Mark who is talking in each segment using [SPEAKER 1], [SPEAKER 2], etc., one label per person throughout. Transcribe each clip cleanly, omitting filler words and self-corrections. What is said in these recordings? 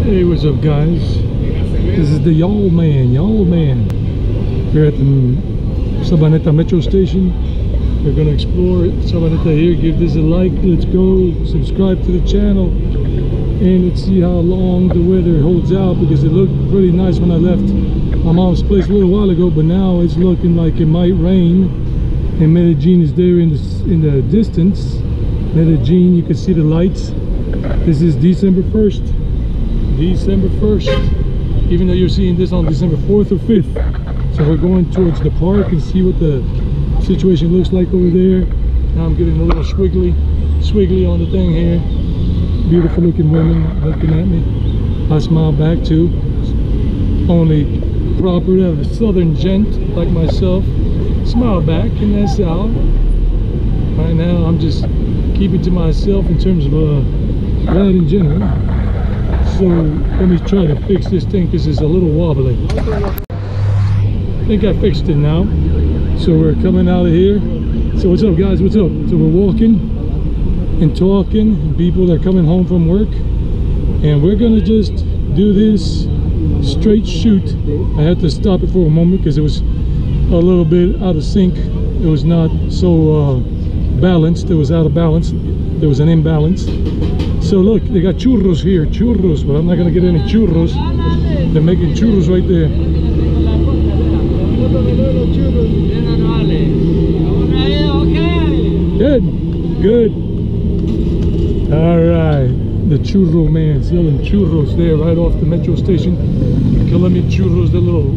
[SPEAKER 1] Hey, what's up, guys? This is the Y'all Man here at the Sabaneta Metro Station. We're gonna explore Sabaneta here. Give this a like. Let's go. Subscribe to the channel, and let's see how long the weather holds out, because it looked really nice when I left my mom's place a little while ago, but now it's looking like it might rain. And Medellin is there in the distance. Medellin, you can see the lights. This is December 1st. December 1st, even though you're seeing this on December 4th or 5th. So we're going towards the park and see what the situation looks like over there. Now I'm getting a little swiggly on the thing here. Beautiful looking women looking at me. I smile back too. Only proper to have a southern gent like myself smile back, and that's all. Right now I'm just keeping to myself in terms of that in general. So let me try to fix this thing because it's a little wobbly. I think I fixed it now. So we're coming out of here. So what's up, guys? What's up? So we're walking and talking, and people are coming home from work, and we're gonna just do this straight shoot. I had to stop it for a moment because it was a little bit out of sync. It was not so balanced. It was out of balance. There was an imbalance. So look, they got churros here, churros, but I'm not gonna get any churros. They're making churros right there. Good. All right, the churro man selling churros there right off the metro station. Colombian churros, they're little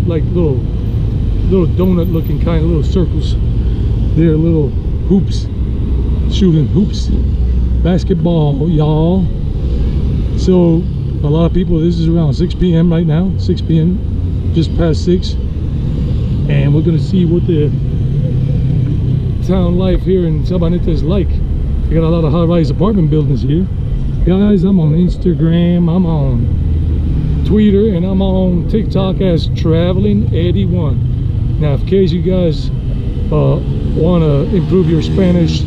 [SPEAKER 1] donut looking kind of little circles. They're little hoops, shooting hoops. Basketball, y'all. So a lot of people, this is around 6 p.m. right now, 6 p.m. just past 6, and we're gonna see what the town life here in Sabaneta is like. We got a lot of high-rise apartment buildings here. Guys, I'm on Instagram, I'm on Twitter, and I'm on TikTok as Traveling Eddie1. Now, in case you guys want to improve your Spanish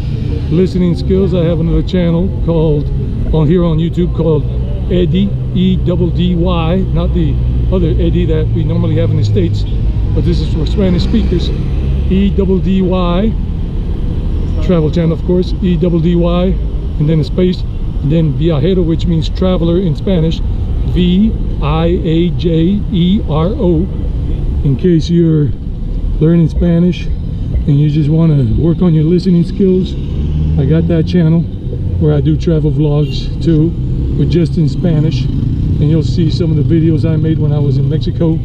[SPEAKER 1] listening skills, I have another channel called on YouTube called Eddie, E-double-D-Y, not the other Eddie that we normally have in the States, but this is for Spanish speakers. E-double-D-Y travel channel, of course, E-double-D-Y, and then a space, and then viajero, which means traveler in Spanish, V-I-A-J-E-R-O, in case you're learning Spanish and you just want to work on your listening skills. I got that channel where I do travel vlogs too, but just in Spanish, and you'll see some of the videos I made when I was in Mexico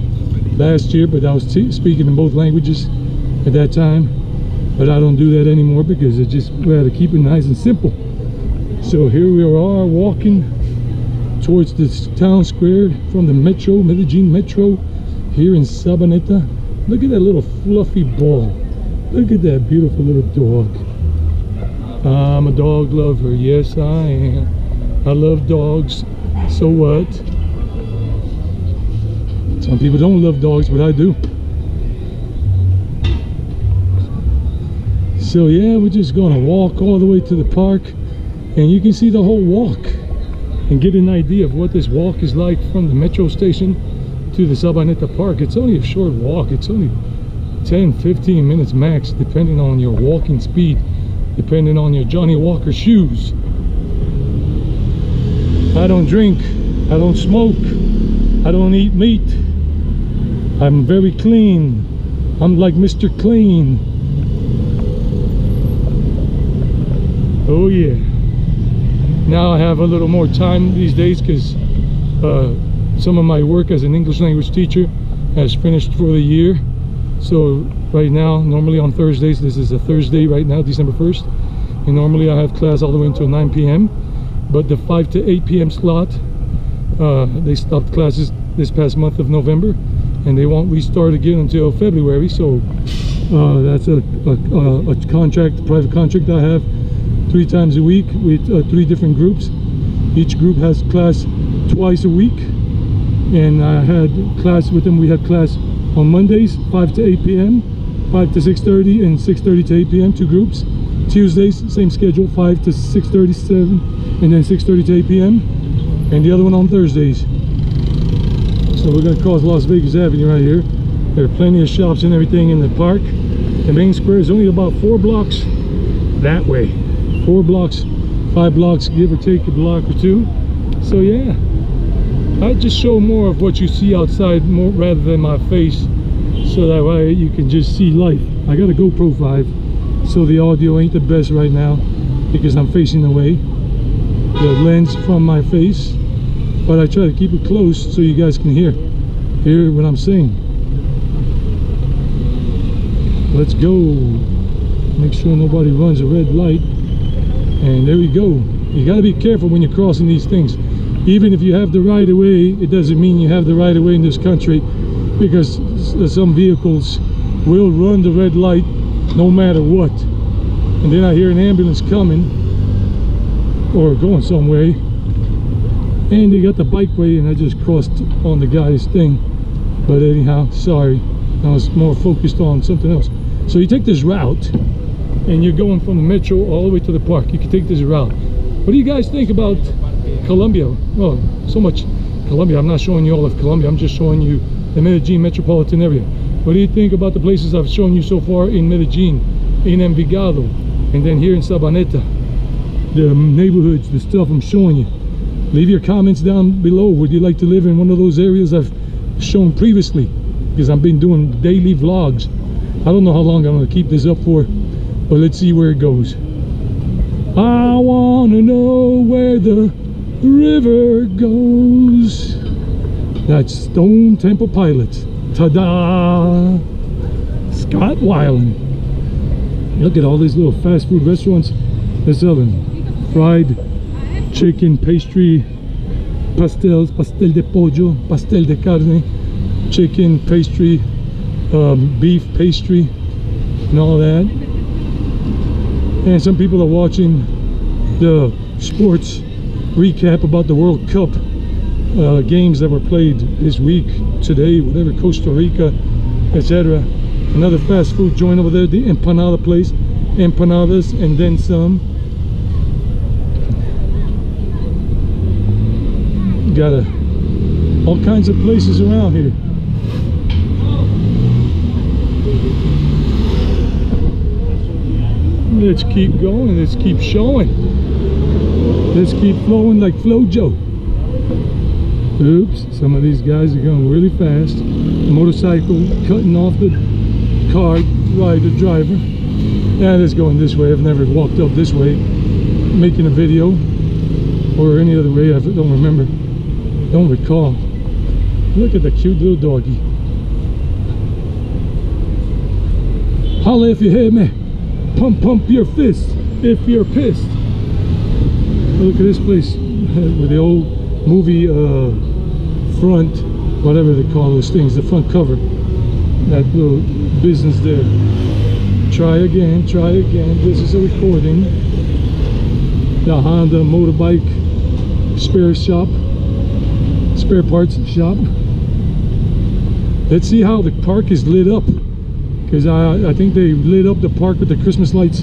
[SPEAKER 1] last year, but I was speaking in both languages at that time. But I don't do that anymore because I just rather keep it nice and simple. So here we are walking towards this town square from the metro, Medellin Metro, here in Sabaneta. Look at that little fluffy ball. Look at that beautiful little dog. I'm a dog lover, yes I am. I love dogs, so what? Some people don't love dogs, but I do. So yeah, we're just gonna walk all the way to the park, and you can see the whole walk and get an idea of what this walk is like from the metro station to the Sabaneta Park. It's only a short walk. It's only 10-15 minutes max, depending on your walking speed, depending on your Johnny Walker shoes. I don't drink, I don't smoke, I don't eat meat. I'm very clean. I'm like Mr. Clean. Oh yeah. Now I have a little more time these days because some of my work as an English language teacher has finished for the year. So right now, normally on Thursdays, this is a Thursday right now, December 1st, and normally I have class all the way until 9 p.m. but the 5 to 8 p.m. slot, they stopped classes this past month of November, and they won't restart again until February. So that's a contract, private contract I have 3 times a week with 3 different groups. Each group has class twice a week, and I had class with them. We had class on Mondays 5 to 8 p.m., 5 to 6:30, and 6:30 to 8 p.m. 2 groups. Tuesdays, same schedule, 5 to 6:37, and then 6:30 to 8 p.m. And the other one on Thursdays, So we're gonna cross Las Vegas Avenue right here. There are plenty of shops and everything in the park. The main square is only about 4 blocks that way. 4 blocks, 5 blocks, give or take a block or 2. So yeah, I just show more of what you see outside more rather than my face, so that way you can just see life. I got a GoPro 5, so the audio ain't the best right now because I'm facing away the lens from my face, but I try to keep it close so you guys can hear what I'm saying. Let's go. Make sure nobody runs a red light. And there we go. You got to be careful when you're crossing these things. Even if you have the right of way, it doesn't mean you have the right of way in this country, because some vehicles will run the red light no matter what. And then I hear an ambulance coming or going some way, and they got the bikeway, and I just crossed on the guy's thing. But anyhow, sorry, I was more focused on something else. So you take this route and you're going from the metro all the way to the park. You can take this route. What do you guys think about Colombia? Well, so much Colombia. I'm not showing you all of Colombia, I'm just showing you the Medellin metropolitan area. What do you think about the places I've shown you so far in Medellin, in Envigado, and then here in Sabaneta? The neighborhoods, the stuff I'm showing you. Leave your comments down below. Would you like to live in one of those areas I've shown previously? Because I've been doing daily vlogs. I don't know how long I'm going to keep this up for, but let's see where it goes. I want to know where the river goes. That's Stone Temple Pilots. Ta-da! Scott Weiland. Look at all these little fast food restaurants. They're selling fried chicken, pastry, pastels, pastel de pollo, pastel de carne, chicken, pastry, beef pastry, and all that. And some people are watching the sports recap about the World Cup games that were played this week, today, whatever, Costa Rica, etc. Another fast food joint over there, the empanada place, empanadas and then some. Got all kinds of places around here. Let's keep going, let's keep showing, let's keep flowing like Flojo. Oops, some of these guys are going really fast. Motorcycle cutting off the car rider driver. Yeah, it's going this way. I've never walked up this way making a video, or any other way. I don't remember, don't recall. Look at the cute little doggy. Holla if you hear me. Pump your fist if you're pissed. Look at this place with the old movie front, whatever they call those things, the front cover. That little business there. Try again, try again. This is a recording. The Honda motorbike spare shop, spare parts shop. Let's see how the park is lit up, because I think they lit up the park with the Christmas lights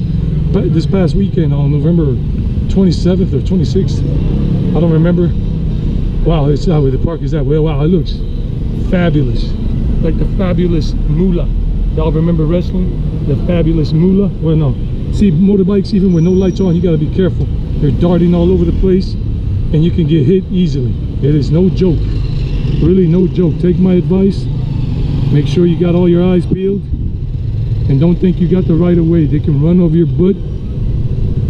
[SPEAKER 1] this past weekend on November 27th or 26th. I don't remember. Wow, it's that way. The park is that way. Wow, it looks fabulous, like the Fabulous Moolah. Y'all remember wrestling? The Fabulous Moolah? Well, no. See, motorbikes, even with no lights on, you got to be careful. They're darting all over the place, and you can get hit easily. It is no joke. Really no joke. Take my advice. Make sure you got all your eyes peeled, and don't think you got the right of way. They can run over your butt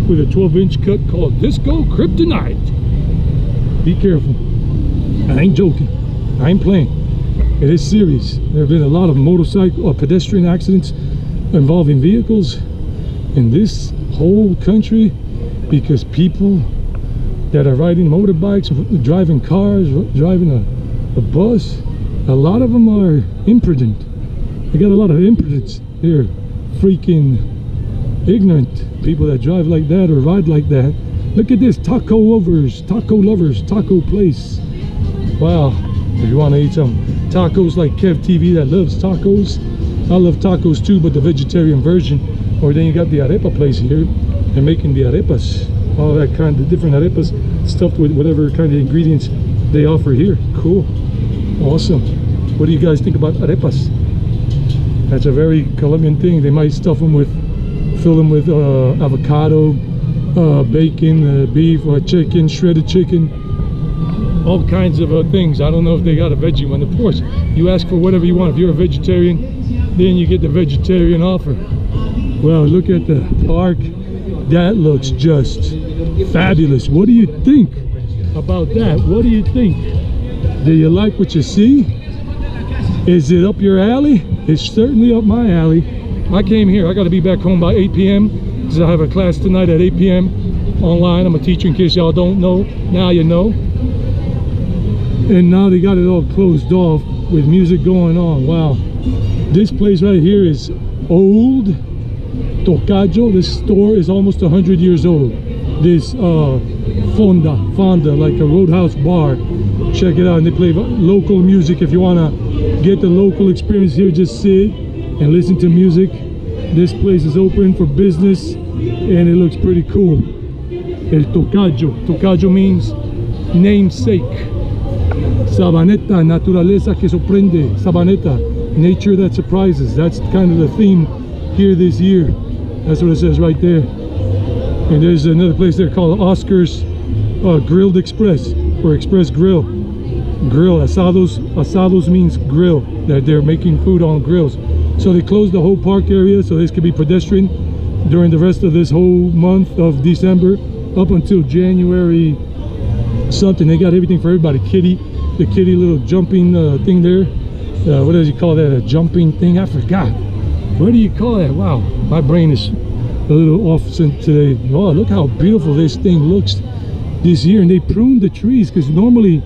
[SPEAKER 1] with a 12-inch cut called Disco Kryptonite. Be careful. I ain't joking. I ain't playing. It is serious. There have been a lot of motorcycle or pedestrian accidents involving vehicles in this whole country because people that are riding motorbikes, driving cars, driving a bus, a lot of them are imprudent. They got a lot of impudence. They're freaking ignorant people that drive like that or ride like that. Look at this, taco lovers, taco place. Wow, if you want to eat some tacos like Kev TV that loves tacos, I love tacos too, but the vegetarian version. Or then you got the arepa place here. They're making the arepas, all that kind of different arepas stuffed with whatever kind of ingredients they offer here. Cool. Awesome. What do you guys think about arepas? That's a very Colombian thing. They might stuff them with, fill them with avocado, bacon, beef, or chicken, shredded chicken, all kinds of things. I don't know if they got a veggie one. Of course, you ask for whatever you want. If you're a vegetarian, then you get the vegetarian offer. Well, look at the park. That looks just fabulous. What do you think about that? What do you think? Do you like what you see? Is it up your alley? It's certainly up my alley. I came here. I got to be back home by 8 p.m. because I have a class tonight at 8 p.m. online. I'm a teacher, in case y'all don't know. Now you know. And now they got it all closed off with music going on. Wow. This place right here is old. Tocayo. This store is almost 100 years old. This fonda, like a roadhouse bar. Check it out. And they play local music. If you want to get the local experience here, just sit and listen to music. This place is open for business and it looks pretty cool. El Tocayo. Tocayo means namesake. Sabaneta, naturaleza que sorprende. Sabaneta, nature that surprises. That's kind of the theme here this year. That's what it says right there. And there's another place there called Oscar's Grilled Express, or Express Grill. Grill, asados. Asados means grill, that they're making food on grills. So they closed the whole park area so this could be pedestrian during the rest of this whole month of December up until January something. They got everything for everybody. The kitty little jumping thing there. What does you call that? A jumping thing? I forgot. What do you call that? Wow, my brain is a little off today. Oh, look how beautiful this thing looks this year. And they pruned the trees because normally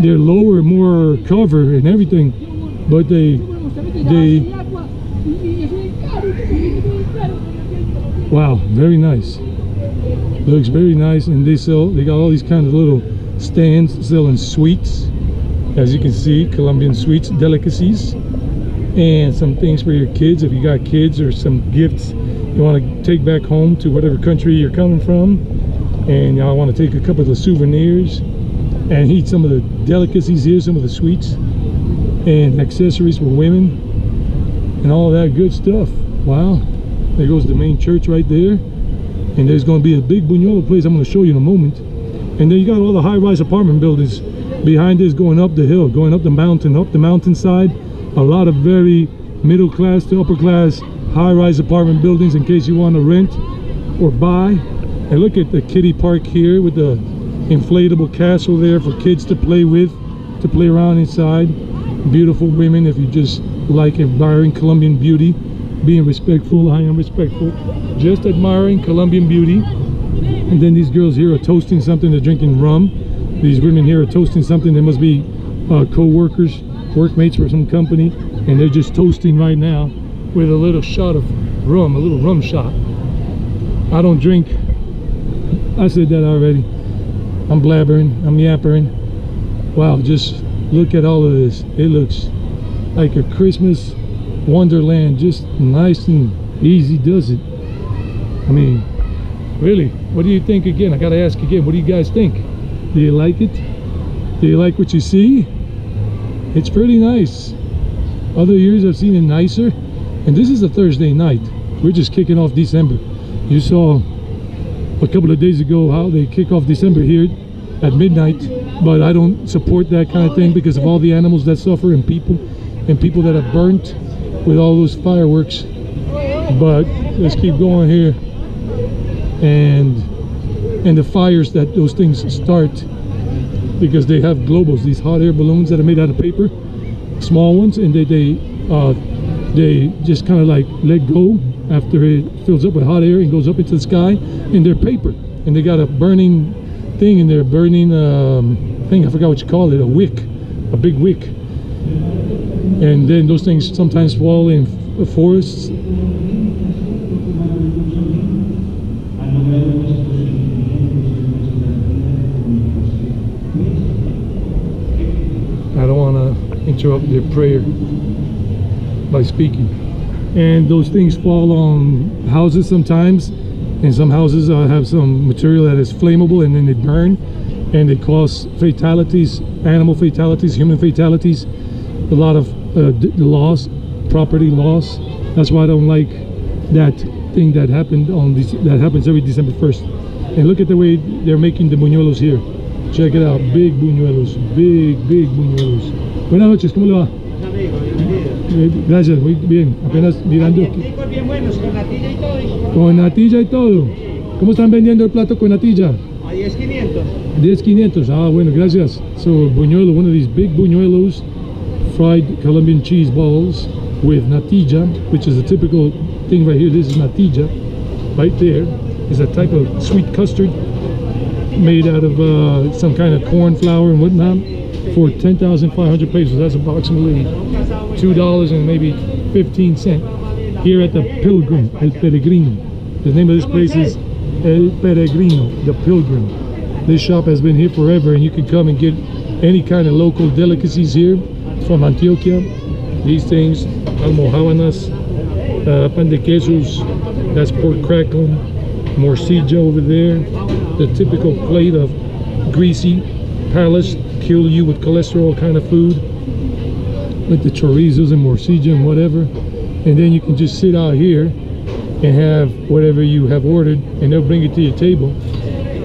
[SPEAKER 1] they're lower, more cover and everything, but they wow, very nice. Looks very nice. And they got all these kind of little stands selling sweets, as you can see, Colombian sweets, delicacies, and some things for your kids if you got kids, or some gifts you want to take back home to whatever country you're coming from, and y'all want to take a couple of the souvenirs and eat some of the delicacies here, some of the sweets and accessories for women and all that good stuff. Wow, there goes the main church right there, and there's going to be a big Buñuelo place I'm going to show you in a moment. And then you got all the high-rise apartment buildings behind this going up the hill, going up the mountainside. A lot of very middle class to upper class high-rise apartment buildings in case you want to rent or buy. And look at the kiddie park here with the inflatable castle there for kids to play with, to play around inside. Beautiful women, if you just like admiring Colombian beauty, being respectful. I am respectful, just admiring Colombian beauty. And then these girls here are toasting something. They're drinking rum. These women here are toasting something. They must be co-workers, workmates for some company, and they're just toasting right now with a little shot of rum, a little rum shot. I don't drink. I said that already. I'm blabbering, I'm yappering. Wow, just look at all of this. It looks like a Christmas wonderland, just nice and easy does it. I mean, really, what do you think? Again, I gotta ask again, what do you guys think? Do you like it? Do you like what you see? It's pretty nice. Other years I've seen it nicer. And this is a Thursday night. We're just kicking off December. You saw a couple of days ago how they kick off December here at midnight, but I don't support that kind of thing because of all the animals that suffer and people that are burnt with all those fireworks. But let's keep going here. And the fires that those things start, because they have globos, these hot air balloons that are made out of paper, small ones, and they just kind of like let go after it fills up with hot air and goes up into the sky, and they're paper, and they got a burning thing in there, burning thing, I forgot what you call it, a wick, a big wick. And then those things sometimes fall in forests. I don't want to interrupt their prayer by speaking. And those things fall on houses sometimes, and some houses have some material that is flammable, and then they burn. and they cause fatalities, animal fatalities, human fatalities, a lot of loss, property loss. That's why I don't like that thing that happened on this, that happens every December 1st. And look at the way they're making the buñuelos here. Check it out, big buñuelos, big buñuelos. Buenas noches, ¿cómo le va? Gracias, muy bien, apenas mirando aquí.
[SPEAKER 2] Bien buenos, con natilla y todo.
[SPEAKER 1] Con natilla y todo. ¿Cómo están vendiendo el plato con natilla?
[SPEAKER 2] A 10.500.
[SPEAKER 1] 10.500. Ah, bueno, gracias. So buñuelo, one of these big buñuelos, fried Colombian cheese balls with natilla, which is a typical thing right here. This is natilla. Right there is a type of sweet custard made out of some kind of corn flour and whatnot for 10,500 pesos. That's approximately $2 and maybe 15 cents here at the Pilgrim, El Peregrino. The name of this place is El Peregrino, the Pilgrim. This shop has been here forever, and you can come and get any kind of local delicacies here from Antioquia. These things, almojábanas, pan de quesos, that's pork crackling, morcilla over there, the typical plate of greasy palace, kill you with cholesterol kind of food, like the chorizos and morcilla and whatever. And then you can just sit out here and have whatever you have ordered, and they'll bring it to your table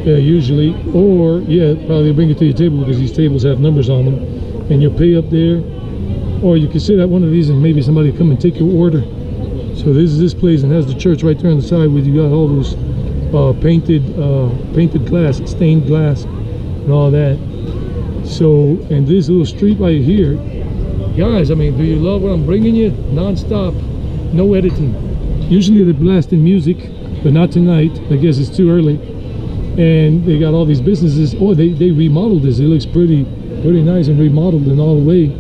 [SPEAKER 1] usually, or yeah, probably bring it to your table because these tables have numbers on them, and you'll pay up there, or you can sit at one of these and maybe somebody come and take your order. So this is this place, and has the church right there on the side where you got all those painted glass, stained glass and all that. So, and this little street right here, guys, I mean, do you love what I'm bringing you? Non-stop, no editing. Usually they're blasting music, but not tonight. I guess it's too early. And they got all these businesses. Oh, they remodeled this. It looks pretty nice and remodeled and all the way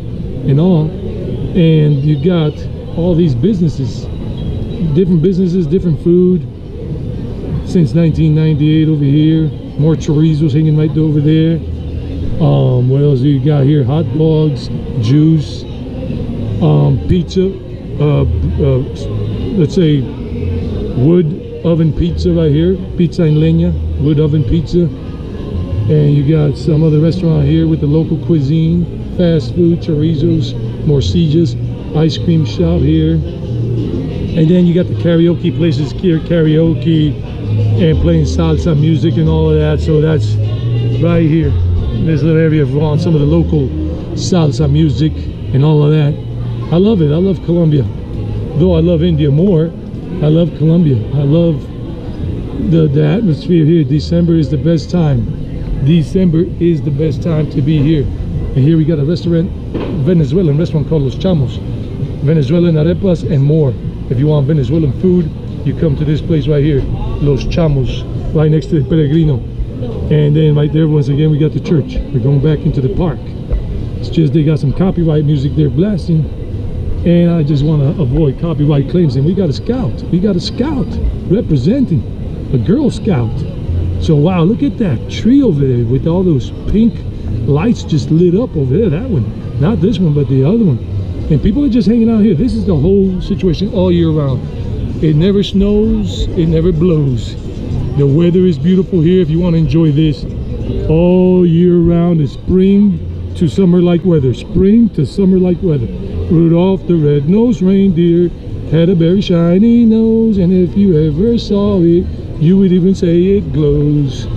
[SPEAKER 1] and all. And you got all these businesses, different food. Since 1998 over here. More chorizos hanging right over there. What else do you got here? Hot dogs, juice, pizza, let's say wood oven pizza right here, pizza en leña, wood oven pizza. And you got some other restaurant here with the local cuisine, fast food, chorizos, morcillas, ice cream shop here. And then you got the karaoke places here, karaoke and playing salsa music and all of that. So that's right here, this little area of on some of the local salsa music and all of that. I love it. I love Colombia. Though I love India more, I love Colombia. I love the atmosphere here. December is the best time. December is the best time to be here. And here we got a restaurant, Venezuelan restaurant called Los Chamos. Venezuelan arepas and more. If you want Venezuelan food, you come to this place right here, Los Chamos, right next to the Peregrino. And then right there, once again, we got the church. We're going back into the park. It's just they got some copyright music there blasting, and I just want to avoid copyright claims. And we got a scout. We got a scout representing, a Girl Scout. So wow, look at that tree over there with all those pink lights just lit up over there. That one, not this one, but the other one. And people are just hanging out here. This is the whole situation all year round. It never snows, it never blows. The weather is beautiful here if you want to enjoy this all year round. It's spring to summer-like weather. Spring to summer-like weather. Rudolph the red-nosed reindeer had a very shiny nose, and if you ever saw it, you would even say it glows.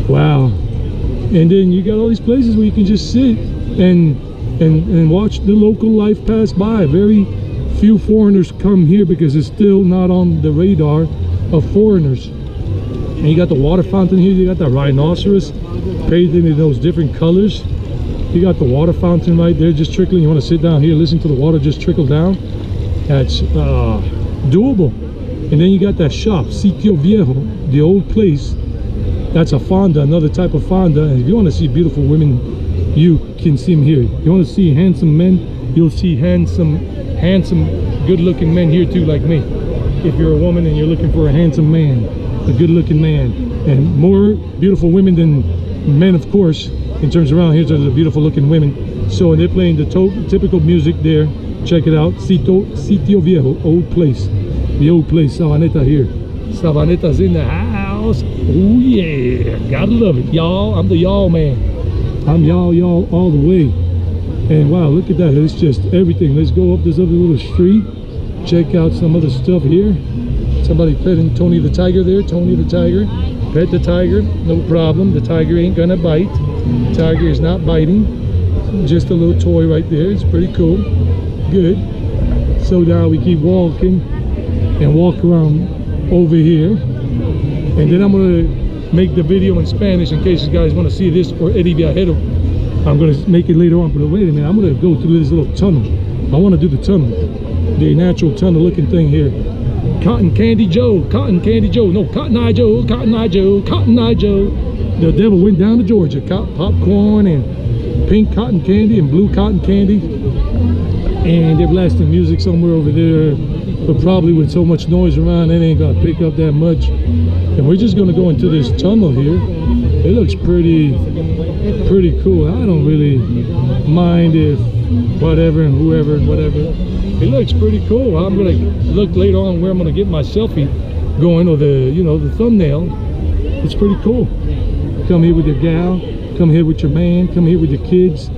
[SPEAKER 1] Wow. And then you got all these places where you can just sit and watch the local life pass by. Very few foreigners come here because it's still not on the radar of foreigners. And you got the water fountain here. You got the rhinoceros painted in those different colors. You got the water fountain right there just trickling. You want to sit down here, listen to the water just trickle down. That's doable. And then you got that shop, Sitio Viejo, the old place. That's a fonda, another type of fonda. And if you want to see beautiful women, you can see them here. If you want to see handsome men, you'll see handsome, good-looking men here too, like me. If you're a woman and you're looking for a handsome man, a good-looking man, and more beautiful women than men, of course, in terms around here, there's the beautiful-looking women. So they're playing the typical music there. Check it out, Sitio Viejo, old place. The old place, Sabaneta here. Sabaneta's in the house. sauce. Oh yeah, gotta love it, y'all. I'm the y'all man. I'm y'all all the way. And wow, look at that. It's just everything. Let's go up this other little street, check out some other stuff here. Somebody petting Tony the tiger there. Tony the tiger. Pet the tiger, no problem. The tiger ain't gonna bite. The tiger is not biting. Just a little toy right there. It's pretty cool. Good. So now we keep walking and walk around over here. And then I'm gonna make the video in Spanish in case you guys want to see this for Eddie Viajero. I'm gonna make it later on, but wait a minute, I'm gonna go through this little tunnel. I want to do the tunnel, the natural tunnel looking thing here. Cotton Candy Joe, Cotton Candy Joe, no, Cotton Eye Joe, Cotton Eye Joe, Cotton Eye Joe. The devil went down to Georgia, got popcorn and pink cotton candy and blue cotton candy. And they're blasting music somewhere over there, but probably with so much noise around, it ain't gonna pick up that much. And we're just gonna go into this tunnel here. It looks pretty cool. I don't really mind if whatever and whoever and whatever. It looks pretty cool. I'm gonna look later on where I'm gonna get my selfie going, or the, you know, the thumbnail. It's pretty cool. Come here with your gal, come here with your man, come here with your kids,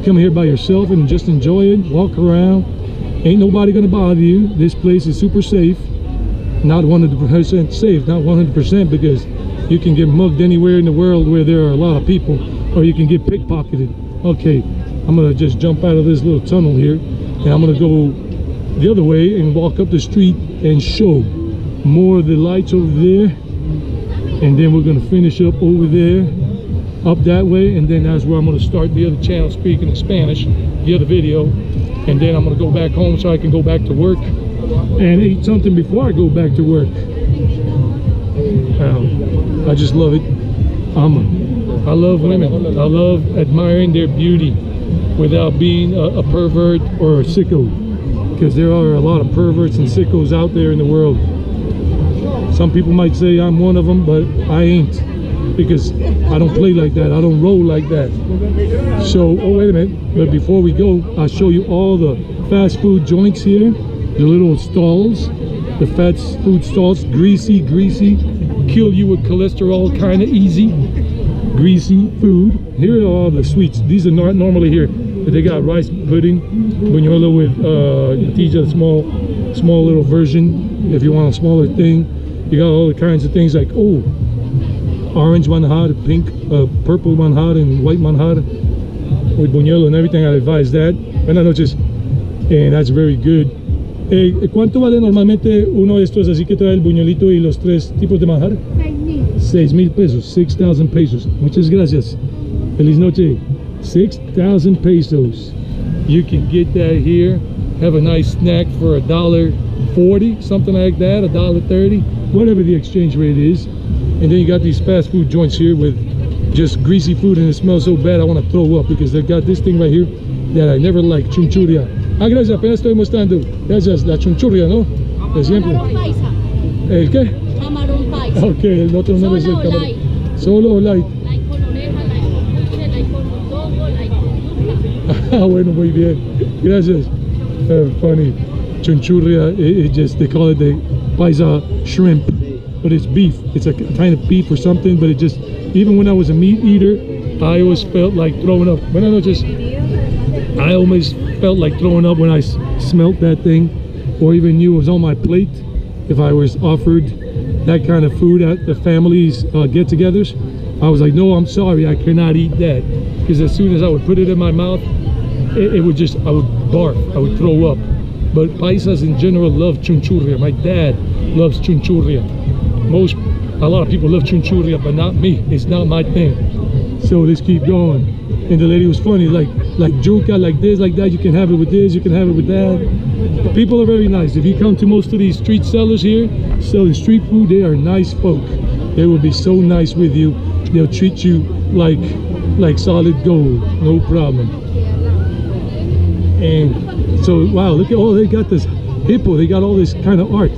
[SPEAKER 1] come here by yourself and just enjoy it. Walk around. Ain't nobody gonna bother you. This place is super safe. Not 100% safe, not 100%, because you can get mugged anywhere in the world where there are a lot of people, or you can get pickpocketed. Okay, I'm gonna just jump out of this little tunnel here, and I'm gonna go the other way and walk up the street and show more of the lights over there. And then we're gonna finish up over there, up that way, and then that's where I'm gonna start the other channel speaking in Spanish, the other video. And then I'm gonna go back home so I can go back to work and eat something before I go back to work. I just love it. I love women. I love admiring their beauty without being a pervert or a sicko, because there are a lot of perverts and sickos out there in the world. Some people might say I'm one of them, but I ain't, because I don't play like that. I don't roll like that. So, oh wait a minute, but before we go, I'll show you all the fast food joints here, the little stalls, the fast food stalls. Greasy, kill you with cholesterol kind of easy. Greasy food. Here are all the sweets. These are not normally here, but they got rice pudding, buñuelo with natilla, small little version if you want a smaller thing. You got all the kinds of things like, oh, orange manjar, pink, purple manjar, and white manjar with buñuelo and everything. I advise that. Buenas noches. And that's very good. ¿Cuánto vale normalmente uno de estos así que trae el buñuelito y los tres tipos de manjar? 6,000 pesos, 6,000 pesos. Muchas gracias. Feliz noche. 6,000 pesos. You can get that here. Have a nice snack for $1.40, something like that, $1.30, whatever the exchange rate is. And then you got these fast food joints here with just greasy food, and it smells so bad I want to throw up, because they've got this thing right here that I never liked, chunchurria. Ah, gracias, apenas estoy mostrando. Gracias, la chunchurria, ¿no? De siempre. ¿El qué?
[SPEAKER 3] Camarón paisa.
[SPEAKER 1] Ok, el otro nombre es el camarón.
[SPEAKER 3] Light.
[SPEAKER 1] Solo light.
[SPEAKER 3] Light con oreja, light con chile, light con mondongo, light con yuca.
[SPEAKER 1] Ah, bueno, muy bien. Gracias. Funny. Chunchurria, it just, they call it the paisa shrimp, but it's beef. It's a kind of beef or something, but it just, even when I was a meat eater, I always felt like throwing up. Buenas noches. I always felt like throwing up when I smelt that thing, or even knew it was on my plate. If I was offered that kind of food at the family's get-togethers, I was like, no, I'm sorry, I cannot eat that. Because as soon as I would put it in my mouth, it would just, I would barf, I would throw up. But paisas in general love chunchurria. My dad loves chunchurria. A lot of people love chunchurria, but not me. It's not my thing. So let's keep going. And the lady was funny, like yuca, like this, like that. You can have it with this, you can have it with that. People are very nice. If you come to most of these street sellers here selling street food, they are nice folk. They will be so nice with you. They'll treat you like solid gold, no problem. And so, wow, look at, oh, they got this hippo. They got all this kind of art.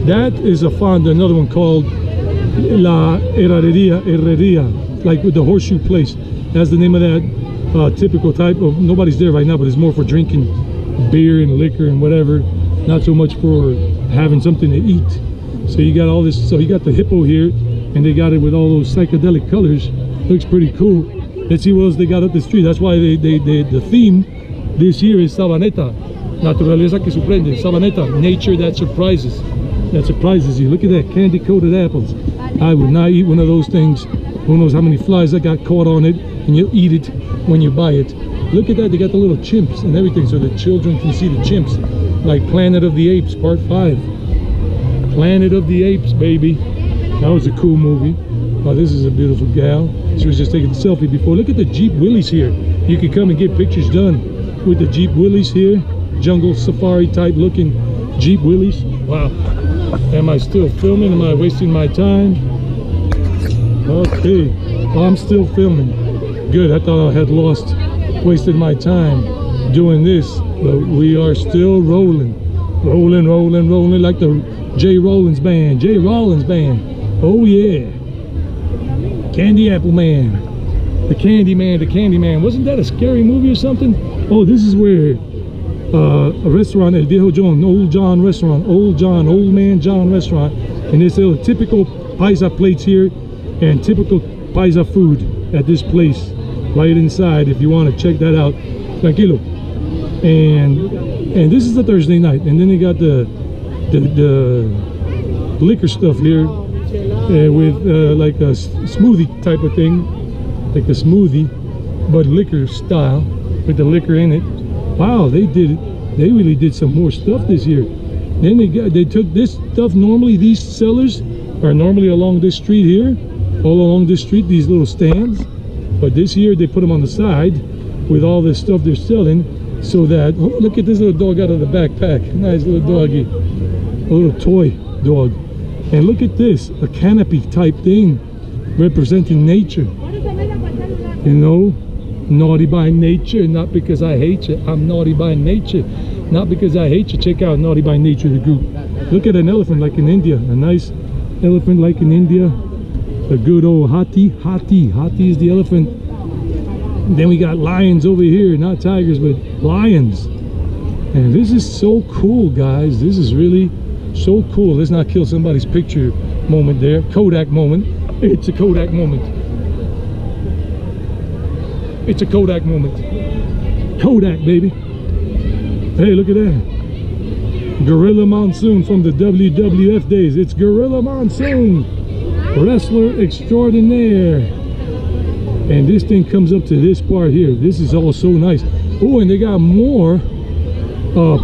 [SPEAKER 1] That is a fonda, another one called La Herreria, like with the horseshoe place. That's the name of that typical type of, nobody's there right now, but it's more for drinking beer and liquor and whatever, not so much for having something to eat. So you got all this, so you got the hippo here, and they got it with all those psychedelic colors. Looks pretty cool. Let's see what else they got up the street. That's why the theme this year is Sabaneta. Naturaleza que sorprende. Sabaneta, nature that surprises. That surprises you. Look at that, candy coated apples. I would not eat one of those things. Who knows how many flies that got caught on it, and you'll eat it when you buy it. Look at that, they got the little chimps and everything so the children can see the chimps. Like Planet of the Apes Part 5. Planet of the Apes, baby. That was a cool movie. Oh, this is a beautiful gal. She was just taking a selfie before. Look at the Jeep Willys here. You can come and get pictures done with the Jeep Willys here. Jungle safari type looking Jeep Willys. Wow. Am I still filming? Am I wasting my time? Okay. Oh, I'm still filming. Good. I thought I had wasted my time doing this, but we are still rolling. Rolling like the J. Rollins Band. J. Rollins Band. Oh yeah. Candy Apple Man. The Candy Man. Wasn't that a scary movie or something? Oh, this is where a restaurant, El Viejo John, Old John restaurant, Old Man John restaurant. And they sell typical paisa plates here and typical paisa food at this place right inside if you want to check that out. Tranquilo. And this is the Thursday night, and then they got the liquor stuff here with like a smoothie type of thing, like a smoothie but liquor style with the liquor in it. Wow, they really did some more stuff this year. Then they took this stuff. Normally these sellers are normally along this street here, all along this street, these little stands, but this year they put them on the side with all this stuff they're selling, so that, oh, look at this little dog out of the backpack. Nice little doggy, a little toy dog. And look at this, a canopy type thing representing nature. You know, naughty by nature, not because I hate you. I'm naughty by nature, not because I hate you. Check out Naughty by Nature, the group. Look at an elephant like in India, a nice elephant like in India. A good old Hathi is the elephant. Then we got lions over here, not tigers, but lions. And this is so cool, guys. This is really so cool. Let's not kill somebody's picture moment there. Kodak moment. It's a Kodak moment. It's a Kodak moment. Kodak, baby. Hey, look at that. Gorilla Monsoon from the WWF days. It's Gorilla Monsoon, wrestler extraordinaire. And this thing comes up to this part here. This is all so nice. Oh, and they got more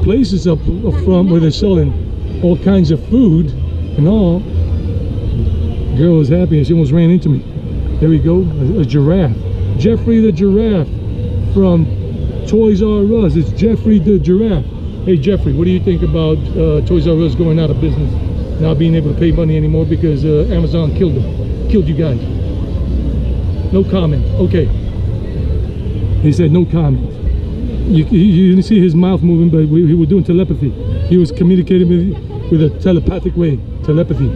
[SPEAKER 1] places up front where they're selling all kinds of food and all. Girl was happy and she almost ran into me. There we go, a giraffe. Jeffrey the Giraffe from Toys R Us. It's Jeffrey the Giraffe. Hey Jeffrey, what do you think about Toys R Us going out of business, not being able to pay money anymore because Amazon killed them, killed you guys? No comment. Okay. He said no comment. You didn't see his mouth moving, but he was doing telepathy. He was communicating with a telepathic way. Telepathy.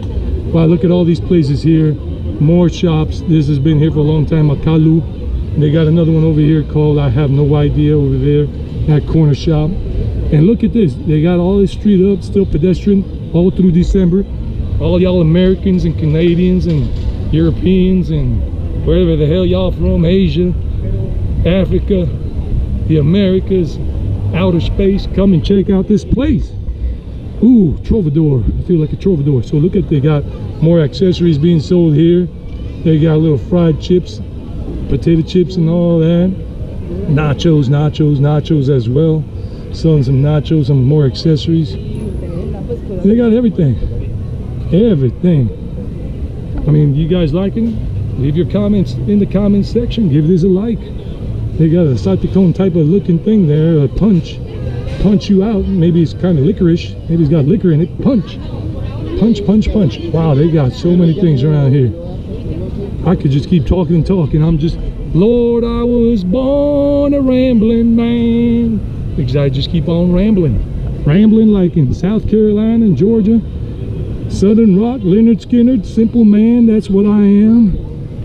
[SPEAKER 1] Wow, look at all these places here. More shops. This has been here for a long time. Akalu. They got another one over here called I have no idea over there. That corner shop. And look at this. They got all this street up, still pedestrian, all through December. All y'all Americans and Canadians and Europeans and wherever the hell y'all from, Asia, Africa, the Americas, outer space, come and check out this place. Ooh, Trovador. I feel like a Trovador. So look at, they got more accessories being sold here. They got little fried chips, potato chips and all that. Nachos as well. Selling some nachos, some more accessories. They got everything. Everything. I mean, you guys liking it? Leave your comments in the comments section. Give this a like. They got a cyclone type of looking thing there, a punch you out. Maybe it's kind of licorice. Maybe it's got liquor in it. Punch. Wow, they got so many things around here. I could just keep talking. I'm just, Lord, I was born a rambling man. Because I just keep on rambling like in South Carolina and Georgia, Southern Rock, Leonard Skinner, simple man. That's what I am.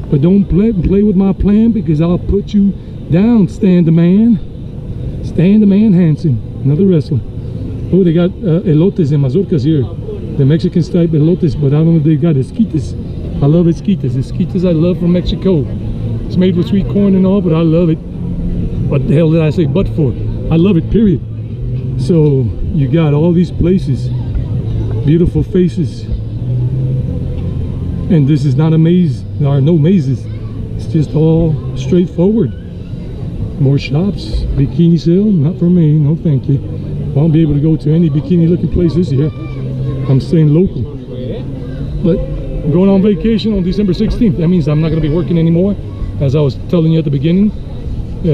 [SPEAKER 1] But don't play with my plan, because I'll put you down. Stan the Man Hansen, another wrestler. Oh, they got elotes and mazorcas here, the Mexican type elotes, but I don't know if they got esquites. I love esquites. Esquites I love from Mexico. It's made with sweet corn and all, but I love it. What the hell did I say but for? I love it, period. So you got all these places, beautiful faces. And this is not a maze. There are no mazes. It's just all straightforward. More shops, bikini sale, not for me, no thank you. Won't be able to go to any bikini looking place this year. I'm staying local. But I'm going on vacation on December 16th. That means I'm not going to be working anymore. As I was telling you at the beginning,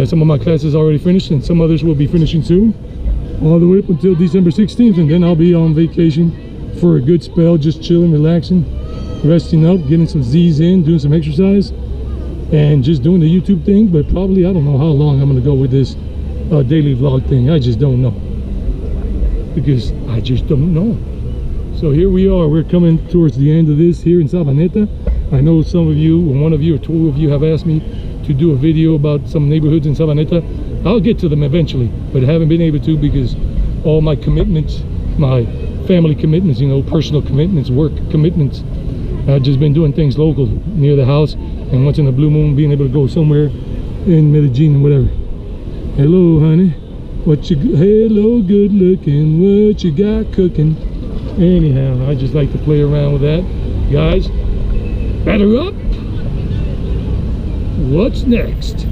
[SPEAKER 1] some of my classes already finished and some others will be finishing soon. All the way up until December 16th, and then I'll be on vacation for a good spell, just chilling, relaxing, resting up, getting some Z's in, doing some exercise, and just doing the YouTube thing. But probably, I don't know how long I'm going to go with this daily vlog thing. I just don't know, because I just don't know. So here we are. We're coming towards the end of this here in Sabaneta. I know some of you, or one of you or two of you, have asked me to do a video about some neighborhoods in Sabaneta. I'll get to them eventually, but I haven't been able to because all my commitments, my family commitments, you know, personal commitments, work commitments, I've just been doing things local near the house, and once in a blue moon being able to go somewhere in Medellin and whatever. Hello, honey. What you, hello, good looking, what you got cooking? Anyhow, I just like to play around with that. Guys, batter up. What's next?